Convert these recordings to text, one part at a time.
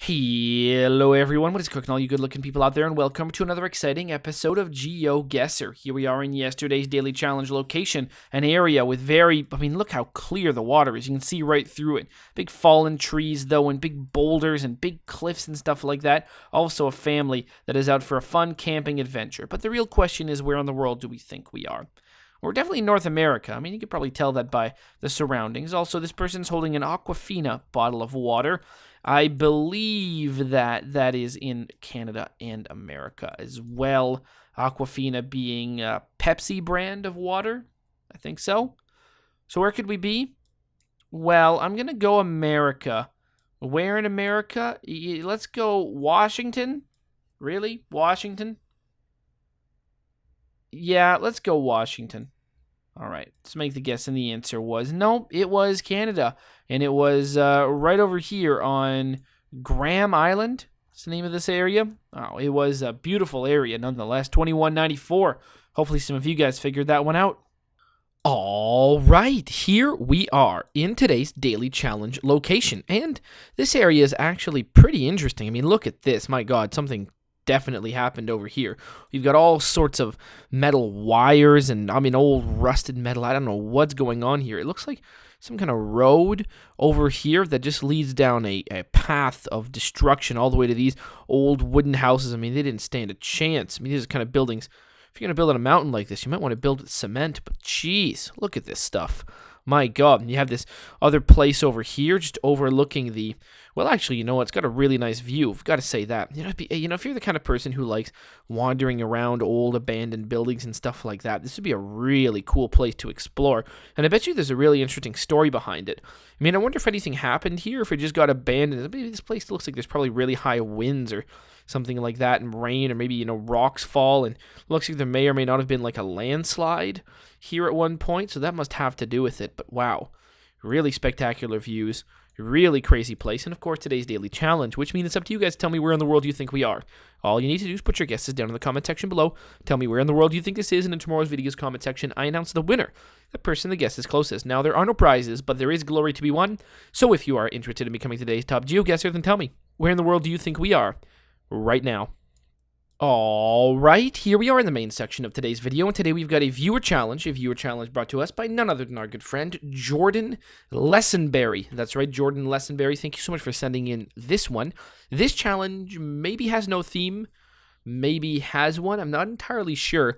Hello everyone, what is cooking all you good looking people out there, and welcome to another exciting episode of GeoGuessr. Here we are in yesterday's daily challenge location, an area with look how clear the water is. You can see right through it. Big fallen trees though, and big boulders and big cliffs and stuff like that. Also a family that is out for a fun camping adventure. But the real question is, where in the world do we think we are? We're definitely in North America. I mean, you could probably tell that by the surroundings. Also, this person's holding an Aquafina bottle of water. I believe that is in Canada and America as well. Aquafina being a Pepsi brand of water. I think so. So where could we be? Well, I'm going to go America. Where in America? Let's go Washington. Really? Washington? Yeah, let's go Washington. All right, let's make the guess, and the answer was nope, it was Canada, and it was right over here on Graham Island. That's the name of this area. Oh, it was a beautiful area nonetheless. 2194. Hopefully some of you guys figured that one out. All right, here we are in today's daily challenge location, and this area is actually pretty interesting. I mean, look at this. My God, something definitely happened over here. You've got all sorts of metal wires and, old rusted metal. I don't know what's going on here. It looks like some kind of road over here that just leads down a path of destruction all the way to these old wooden houses. I mean, they didn't stand a chance. I mean, these are kind of buildings. If you're going to build on a mountain like this, you might want to build with cement, but geez, look at this stuff. My God, and you have this other place over here just overlooking the, well, actually, you know what? It's got a really nice view. I've got to say that. If you're the kind of person who likes wandering around old abandoned buildings and stuff like that, this would be a really cool place to explore. And I bet you there's a really interesting story behind it. I mean, I wonder if anything happened here, if it just got abandoned. Maybe this place looks like there's probably really high winds or something like that, and rain, or maybe, rocks fall, and it looks like there may or may not have been like a landslide here at one point, so that must have to do with it. But wow, really spectacular views, really crazy place, and of course today's daily challenge, which means it's up to you guys to tell me where in the world you think we are. All you need to do is put your guesses down in the comment section below, tell me where in the world you think this is, and in tomorrow's video's comment section, I announce the winner, the person that guesses closest. Now, there are no prizes, but there is glory to be won, so if you are interested in becoming today's top GeoGuessr, then tell me, where in the world do you think we are right now? All right, here we are in the main section of today's video, and today we've got a viewer challenge brought to us by none other than our good friend, Jordan Lessenberry. That's right, Jordan Lessenberry. Thank you so much for sending in this one. This challenge maybe has no theme, maybe has one. I'm not entirely sure.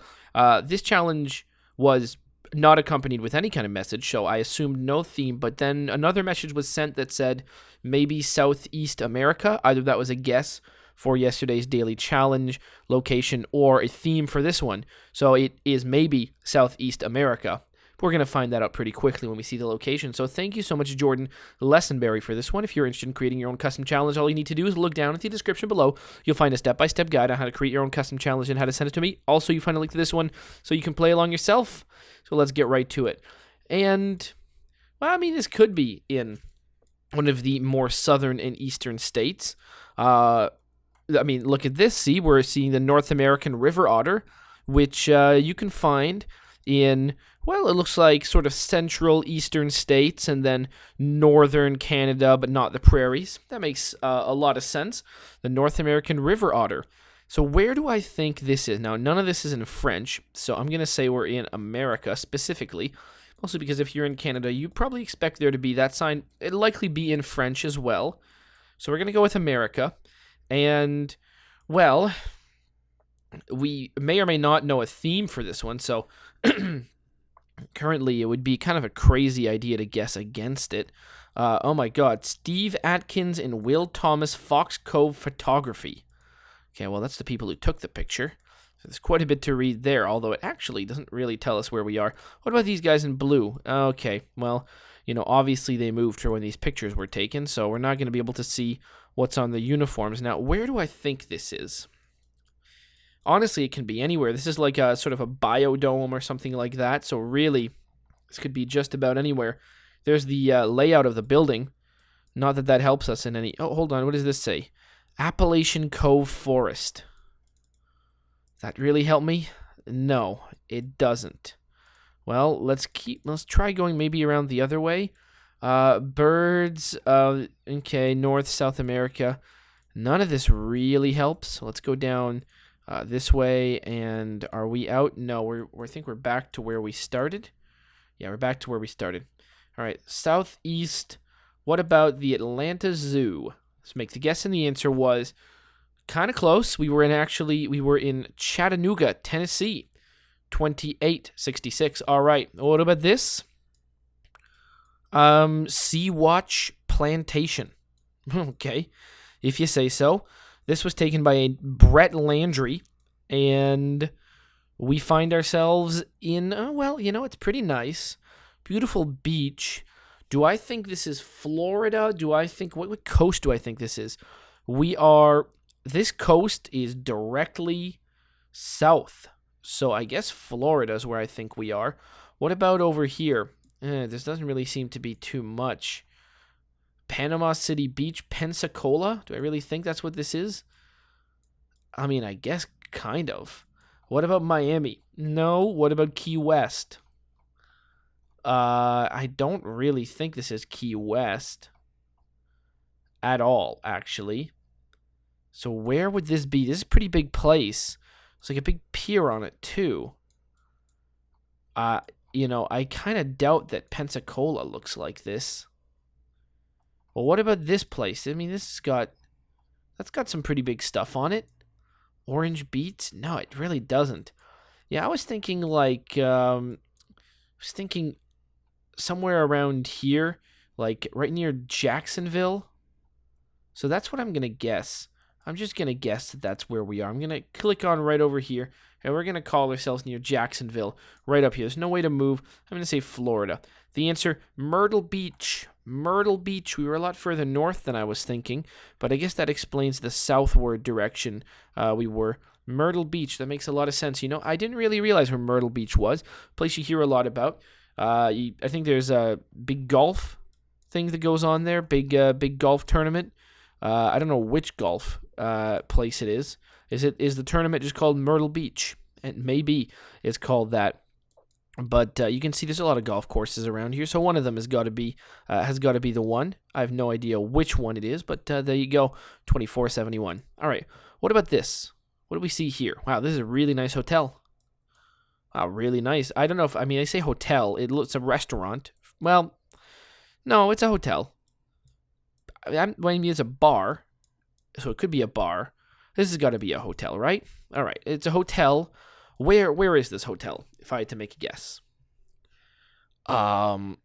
This challenge was not accompanied with any kind of message, so I assumed no theme, but then another message was sent that said maybe Southeast America. Either that was a guess for yesterday's daily challenge location or a theme for this one. So it is maybe Southeast America. We're going to find that out pretty quickly when we see the location. So thank you so much, Jordan Lessenberry, for this one. If you're interested in creating your own custom challenge, all you need to do is look down at the description below. You'll find a step-by-step guide on how to create your own custom challenge and how to send it to me. Also, you find a link to this one so you can play along yourself. So let's get right to it. And, well, this could be in one of the more southern and eastern states. Look at this. See, we're seeing the North American river otter, which you can find in, well, it looks like sort of central eastern states and then northern Canada, but not the prairies. That makes a lot of sense. The North American river otter. So where do I think this is? Now, none of this is in French, so I'm going to say we're in America specifically. Also because if you're in Canada, you probably expect there to be that sign. It'll likely be in French as well. So we're going to go with America. And, well, we may or may not know a theme for this one, so currently it would be kind of a crazy idea to guess against it. Oh my God, Steve Atkins and Will Thomas Fox Cove Photography. Okay, well, that's the people who took the picture. So there's quite a bit to read there, although it actually doesn't really tell us where we are. What about these guys in blue? Okay, well, obviously they moved for when these pictures were taken, so we're not going to be able to see what's on the uniforms. Now, where do I think this is? Honestly, it can be anywhere. This is like a sort of a biodome or something like that, so really, this could be just about anywhere. There's the layout of the building. Not that that helps us in any... Oh, hold on, what does this say? Appalachian Cove Forest. Does that really help me? No, it doesn't. Well, let's try going maybe around the other way. Birds, okay, North, South America. None of this really helps. So let's go down this way. And are we out? No, I think we're back to where we started. Yeah, we're back to where we started. All right, southeast. What about the Atlanta Zoo? Let's make the guess, and the answer was kind of close. We were in Chattanooga, Tennessee, 2866. All right, what about this? Sea Watch Plantation. Okay, if you say so. This was taken by a Brett Landry, and we find ourselves in, it's pretty nice. Beautiful beach. Do I think this is Florida? What coast do I think this is? This coast is directly south. So I guess Florida is where I think we are. What about over here? This doesn't really seem to be too much. Panama City Beach, Pensacola? Do I really think that's what this is? I mean, I guess kind of. What about Miami? No. What about Key West? I don't really think this is Key West at all, actually. So where would this be? This is a pretty big place. It's like a big pier on it, too. I kind of doubt that Pensacola looks like this. Well, what about this place? I mean, that's got some pretty big stuff on it. Orange Beach? No, it really doesn't. Yeah, I was thinking somewhere around here, like right near Jacksonville. So that's what I'm going to guess. I'm just going to guess that that's where we are. I'm going to click on right over here, and we're going to call ourselves near Jacksonville, right up here. There's no way to move. I'm going to say Florida. The answer, Myrtle Beach. Myrtle Beach. We were a lot further north than I was thinking, but I guess that explains the southward direction we were. Myrtle Beach. That makes a lot of sense. I didn't really realize where Myrtle Beach was. A place you hear a lot about. I think there's a big golf thing that goes on there. Big golf tournament. I don't know which golf place it is. Is the tournament just called Myrtle Beach? And maybe it's called that. But you can see there's a lot of golf courses around here, so one of them has got to be the one. I have no idea which one it is, but there you go, 2471. All right, what about this? What do we see here? Wow, this is a really nice hotel. Wow, really nice. I don't know if I say hotel. It's a restaurant. Well, no, it's a hotel. I mean, it's a bar, so it could be a bar. This has got to be a hotel, right? All right, it's a hotel. Where is this hotel, if I had to make a guess? Well,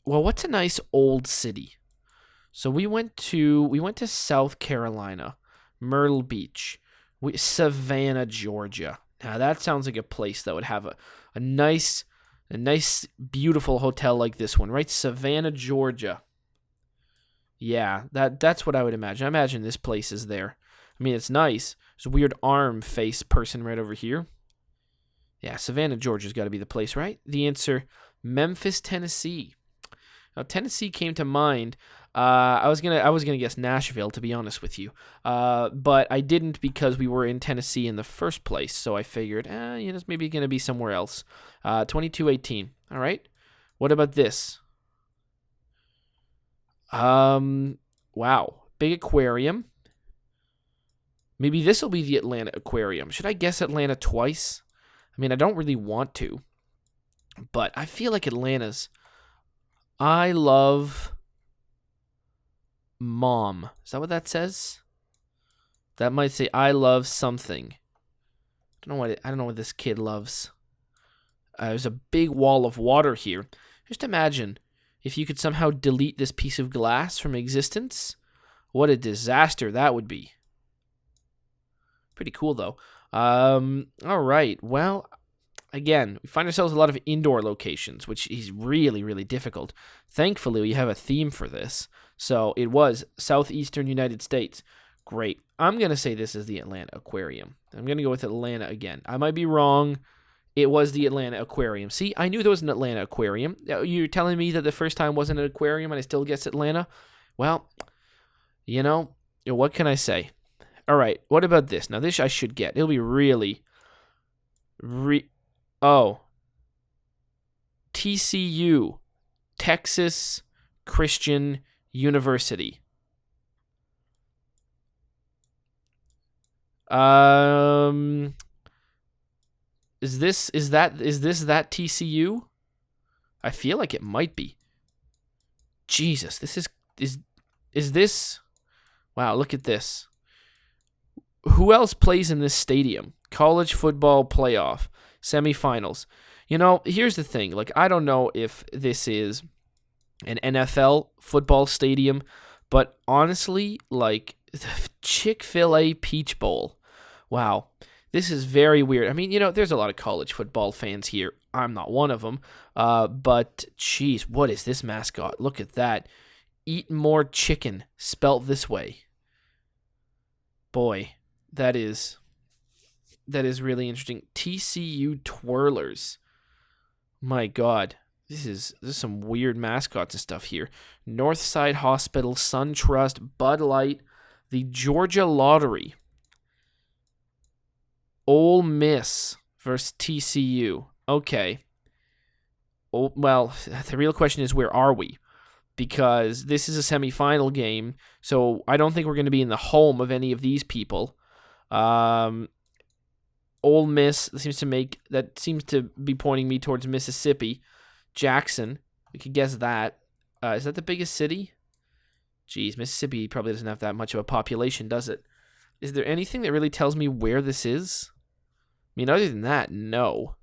what's a nice old city? So we went to South Carolina, Myrtle Beach, Savannah, Georgia. Now that sounds like a place that would have a nice, beautiful hotel like this one, right? Savannah, Georgia. Yeah, that's what I would imagine. I imagine this place is there. I mean, it's nice. There's a weird arm face person right over here. Yeah, Savannah, Georgia's got to be the place, right? The answer, Memphis, Tennessee. Now, Tennessee came to mind. I was gonna guess Nashville, to be honest with you, but I didn't because we were in Tennessee in the first place. So I figured, it's maybe gonna be somewhere else. 2218. All right. What about this? Wow, big aquarium. Maybe this will be the Atlanta Aquarium. Should I guess Atlanta twice? I mean, I don't really want to, but I feel like Atlanta's. I love Mom. Is that what that says? That might say I love something. I don't know what this kid loves. There's a big wall of water here. Just imagine if you could somehow delete this piece of glass from existence. What a disaster that would be. Pretty cool, though. All right. Well, again, we find ourselves a lot of indoor locations, which is really, really difficult. Thankfully, we have a theme for this. So it was southeastern United States. Great. I'm going to say this is the Atlanta Aquarium. I'm going to go with Atlanta again. I might be wrong. It was the Atlanta Aquarium. See, I knew there was an Atlanta Aquarium. You're telling me that the first time wasn't an aquarium and I still guessed Atlanta? Well, what can I say? All right, what about this? Now, this I should get. It'll be really... TCU, Texas Christian University. Is this that TCU? I feel like it might be. Jesus, this is this? Wow, look at this. Who else plays in this stadium? College football playoff semifinals. You know, here's the thing. Like, I don't know if this is an NFL football stadium, but honestly, like, the Chick-fil-A Peach Bowl. Wow, this is very weird. I mean, you know, there's a lot of college football fans here. I'm not one of them. But, geez, what is this mascot? Look at that. Eat more chicken, spelt this way. Boy, that is really interesting. TCU Twirlers. My God. There's some weird mascots and stuff here. Northside Hospital, SunTrust, Bud Light, the Georgia Lottery. Ole Miss versus TCU. Okay. Oh, well, the real question is, where are we? Because this is a semifinal game, so I don't think we're going to be in the home of any of these people. Ole Miss seems to be pointing me towards Mississippi. Jackson, we could guess that. Is that the biggest city? Geez, Mississippi probably doesn't have that much of a population, does it? Is there anything that really tells me where this is? I mean, other than that, no.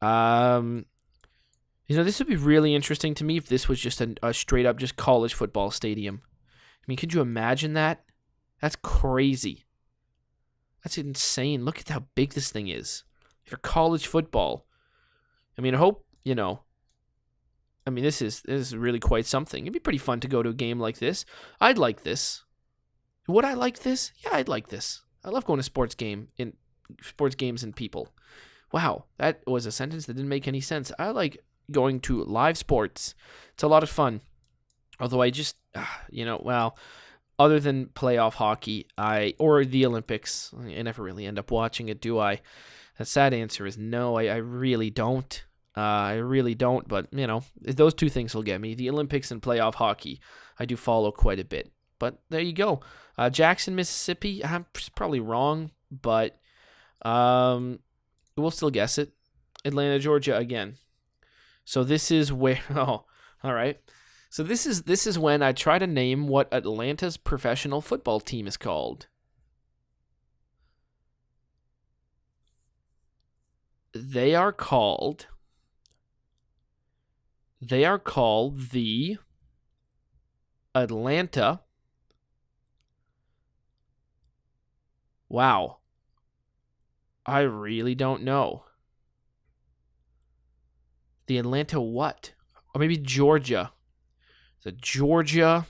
You know, this would be really interesting to me if this was just a straight up just college football stadium. I mean, could you imagine that? That's crazy. That's insane. Look at how big this thing is for college football. I mean, I hope, you know, I mean, this is really quite something. It'd be pretty fun to go to a game like this. I'd like this. Would I like this? Yeah, I'd like this. I love going to sports games and people. Wow, that was a sentence that didn't make any sense. I like going to live sports. It's a lot of fun. Although I just, you know, well, other than playoff hockey, or the Olympics, I never really end up watching it, do I? The sad answer is no, I really don't. I really don't, but, you know, those two things will get me. The Olympics and playoff hockey, I do follow quite a bit. But there you go. Jackson, Mississippi, I'm probably wrong, but we'll still guess it. Atlanta, Georgia again. So this is where, oh, all right. So this is when I try to name what Atlanta's professional football team is called. They are called the Atlanta. Wow. I really don't know. The Atlanta what? Or maybe Georgia. The Georgia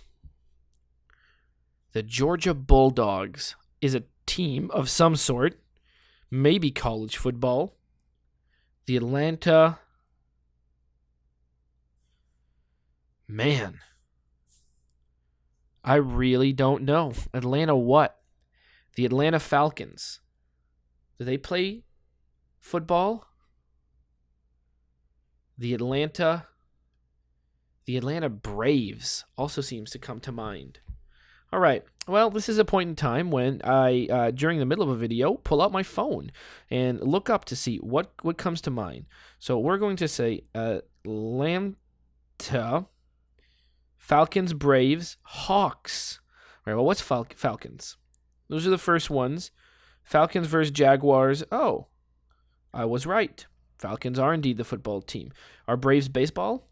Bulldogs is a team of some sort. Maybe college football. The Atlanta... Man. I really don't know. Atlanta what? The Atlanta Falcons. Do they play football? The Atlanta Braves also seems to come to mind. All right. Well, this is a point in time when I, during the middle of a video, pull out my phone and look up to see what comes to mind. So we're going to say Atlanta, Falcons, Braves, Hawks. All right. Well, what's Falcons? Those are the first ones. Falcons versus Jaguars. Oh, I was right. Falcons are indeed the football team. Are Braves baseball?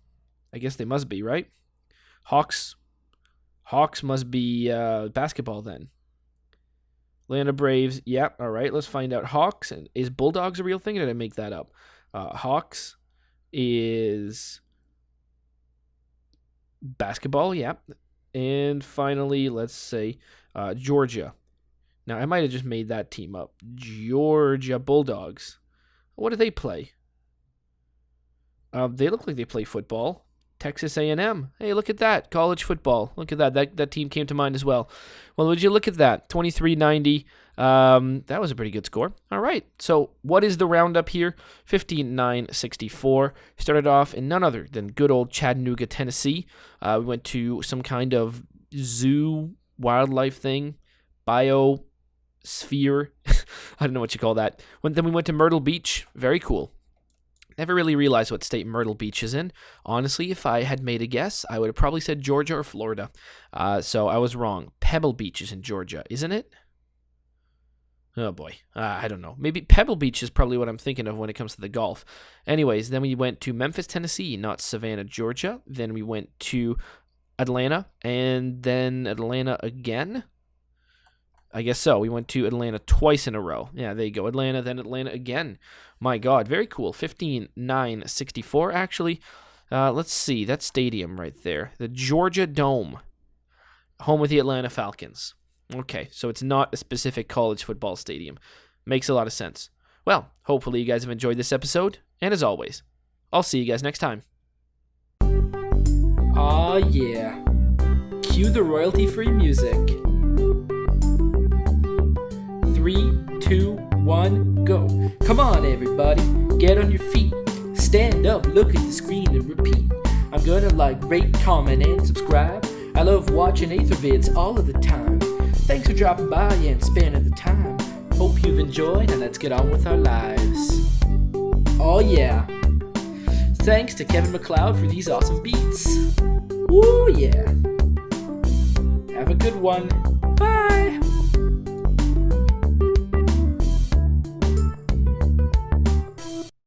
I guess they must be, right? Hawks must be basketball then. Atlanta Braves. Yep. All right. Let's find out. Hawks. Is Bulldogs a real thing? Or did I make that up? Hawks is basketball. Yep. And finally, let's say Georgia. Now, I might have just made that team up. Georgia Bulldogs. What do they play? They look like they play football. Texas A&M. Hey, look at that. College football. Look at that. That team came to mind as well. Well, would you look at that? 23-90. That was a pretty good score. All right. So what is the roundup here? 59-64. Started off in none other than good old Chattanooga, Tennessee. We went to some kind of zoo wildlife thing. sphere. I don't know what you call that. Then we went to Myrtle Beach. Very cool. Never really realized what state Myrtle Beach is in. Honestly, if I had made a guess, I would have probably said Georgia or Florida. So I was wrong. Pebble Beach is in Georgia, isn't it? Oh boy, I don't know. Maybe Pebble Beach is probably what I'm thinking of when it comes to the golf. Anyways, then we went to Memphis, Tennessee, not Savannah, Georgia. Then we went to Atlanta, and then Atlanta again. I guess so. We went to Atlanta twice in a row. Yeah, there you go. Atlanta, then Atlanta again. My God, very cool. 15,964, actually. Let's see. That stadium right there. The Georgia Dome. Home with the Atlanta Falcons. Okay, so it's not a specific college football stadium. Makes a lot of sense. Well, hopefully you guys have enjoyed this episode. And as always, I'll see you guys next time. Aw, yeah. Cue the royalty-free music. 3, 2, 1, go. Come on, everybody. Get on your feet. Stand up, look at the screen, and repeat. I'm gonna like, rate, comment, and subscribe. I love watching Ather vids all of the time. Thanks for dropping by and spending the time. Hope you've enjoyed, and let's get on with our lives. Oh yeah. Thanks to Kevin MacLeod for these awesome beats. Woo yeah. Have a good one.